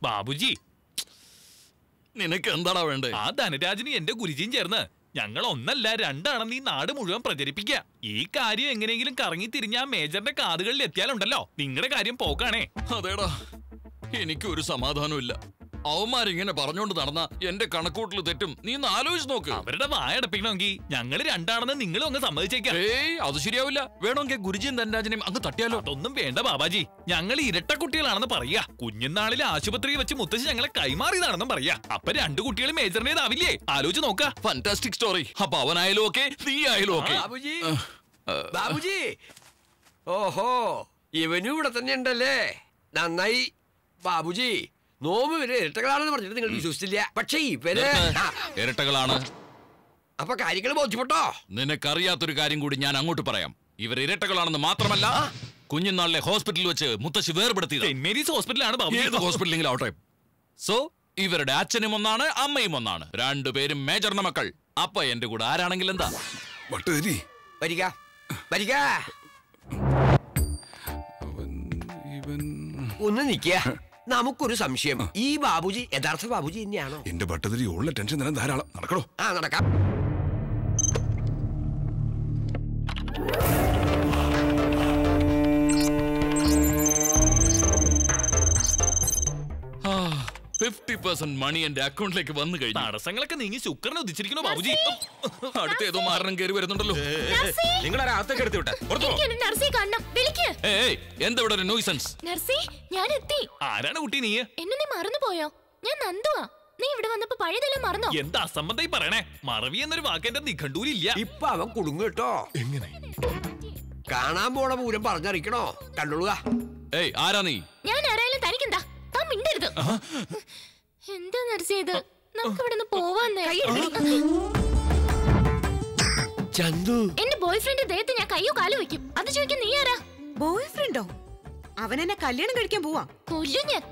ബാബുജി നിനക്ക് എന്താടാ വേണ്ടേ? ആ ധനരാജന് എന്റെ ഗുരുജിയും ചേർന്ന് ഞങ്ങൾ ഒന്നല്ല രണ്ടാണെന്ന് ഈ നാട് മുഴുവൻ പ്രചരിപ്പിക്കുക. ഈ കാര്യം എങ്ങനെയെങ്കിലും കറങ്ങി തിരിഞ്ഞ ആ മേജറിന്റെ കാതുകളിൽ എത്തിയാലുണ്ടല്ലോ നിങ്ങളുടെ കാര്യം പോക്കാണേ. അതേടാ, എനിക്കൊരു സമാധാനമില്ല. അവന്മാരിങ്ങനെ പറഞ്ഞോണ്ട് നടന്ന എന്റെ കണക്കൂട്ടിൽ തെറ്റും. നീ ഒന്ന് ആലോചിച്ച് നോക്ക്. അവരുടെ വായടപ്പിക്കണമെങ്കിൽ ഞങ്ങൾ രണ്ടാണെന്ന് നിങ്ങളും അങ്ങ് സമ്മതിച്ചേക്കാം. ഏയ് അത് ശരിയാവില്ല. വേണമെങ്കിൽ ഗുരുജിയും ധനരാജനെയും അങ്ങ് തട്ടിയാലോ? അതൊന്നും വേണ്ട ബാബാജി, ഞങ്ങൾ ഇരട്ട കുട്ടികളാണെന്ന് പറയാ. കുഞ്ഞുനാളിൽ ആശുപത്രിയിൽ വെച്ച് മുത്തശ്ശി ഞങ്ങളെ കൈമാറിയതാണെന്നും പറയാ. അപ്പൊ രണ്ടു കുട്ടികളും മേജറിനേതാവില്ലേ? ആലോചിച്ച് നോക്ക. Fantastic story. അപ്പൊ അവനായാലും ഓക്കെ, നീ ആയാലും ഓക്കെ. ബാബുജി, ബാബുജി, ഓഹോ, ഇവനും ഇവിടെ തന്നെ ഉണ്ടല്ലേ? നന്നായി. ബാബുജി, നോമ്പ് വരെ ഇരട്ടകളാണെന്ന് പറഞ്ഞിട്ട് നിങ്ങൾ വിശ്വസിച്ചില്ല. പക്ഷെ ഇവര് ഇരട്ടകളാണ്. അപ്പൊ കാര്യങ്ങൾ ബോധ്യപ്പെട്ടോ? നിനക്കറിയാത്തൊരു കാര്യം കൂടി ഞാൻ അങ്ങോട്ട് പറയാം. ഇവർ ഇരട്ടകളാണെന്ന് മാത്രമല്ല, കുഞ്ഞുനാളിലെ ഹോസ്പിറ്റലിൽ വെച്ച് മുത്തശ്ശി വേർപെടുത്തിയത്. സെന്റ് മേരീസ് ഹോസ്പിറ്റലാണ് ബാബു. ഏത് ഹോസ്പിറ്റലെങ്കിലും ആവട്ടെ. സോ ഇവരുടെ അച്ഛനും ഒന്നാണ്, അമ്മയും ഒന്നാണ്. രണ്ടുപേരും മേജറിന്റെ മക്കൾ. അപ്പൊ എന്റെ കൂടെ ആരാണെങ്കിൽ എന്താ? വരിക വരിക. ഒന്ന് നിക്ക. നമുക്കൊരു സംശയം. ഈ ബാബുജി യഥാർത്ഥ ബാബുജി തന്നെയാണോ? എന്റെ ഭട്ടതിരി ഉള്ള ടെൻഷൻ തന്നെ ധാരാളം. നടക്കണോ? ആ നടക്കാം. മണി എന്റെ അക്കൗണ്ടിലേക്ക് വന്നു കഴിഞ്ഞു. തടസ്സങ്ങളൊക്കെ നീങ്ങി ശുക്രനെ ഉദിച്ചിരിക്കണോ ബാബുജി? അടുത്ത ഏതോ മാരണം കയറി വരുന്നുണ്ടല്ലോ. എന്താ ഇവിടെ ഒരു നോയ്സൻസ്? ആരാണ് കുട്ടി നീ? എന്നെ നീ മറന്നുപോയോ? ഞാൻ നന്ദുവാ. നീ ഇവിടെ വന്നപ്പോ പഴയതെല്ലാം മറന്നോ? എന്താ അസംബന്ധം പറയണേ? മറവി എന്നൊരു വാക്ക് എന്റെ നിഘണ്ടൂരില്ല. ഇപ്പൊ അവൻ കുടുങ്ങു കേട്ടോ. എങ്ങനെ കാണാൻ പോണ പൂരം പറഞ്ഞറിയിക്കണോ? കണ്ടോളുക. ഏയ് ആരാ നീ? ഞാൻ ആരായാലും തനിക്കെന്താ? താൻ മിണ്ടരുത്. എന്താ നർസിയത്? നമുക്ക് ഇവിടെ നിന്ന് പോവാന്നേ. ചന്തു, എന്റെ ബോയ് ഫ്രണ്ട് ദേഹത്ത് ഞാൻ കയ്യോ കാലോ വെക്കും. അത് ചോദിക്കാൻ നീ ആരാ? ബോയ് ഫ്രണ്ടോ? അവൻ എന്നെ കല്യാണം കഴിക്കാൻ പോവാ. കൊല്ലും ഞാൻ.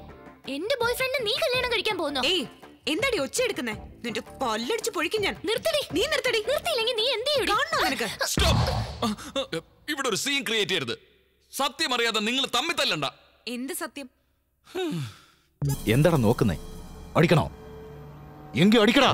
എന്റെ ബോയ് ഫ്രണ്ട് നീ കല്യാണം കഴിക്കാൻ പോകുന്നോ? ഏയ് എന്താടി ഒച്ച എടുക്കുന്നേ? നിന്റെ പല്ലടിച്ച് പൊഴിക്കും ഞാൻ. നിർത്തടി. നീ നിർത്തടി. നിർത്തിയില്ലെങ്കിൽ നീ എന്ത് ചെയ്യും? കാണണോ നിനക്ക്? ഇവിടെ ഒരു സീൻ ക്രിയേറ്റ് ചെയ്യരുത്. സത്യം അറിയാതെ നിങ്ങൾ തമ്മിൽ തല്ലണ്ട. എന്ത് സത്യം? എന്താടാ നോക്കുന്നേ? അടിക്കണോ? എങ്കിൽ അടിക്കടാ.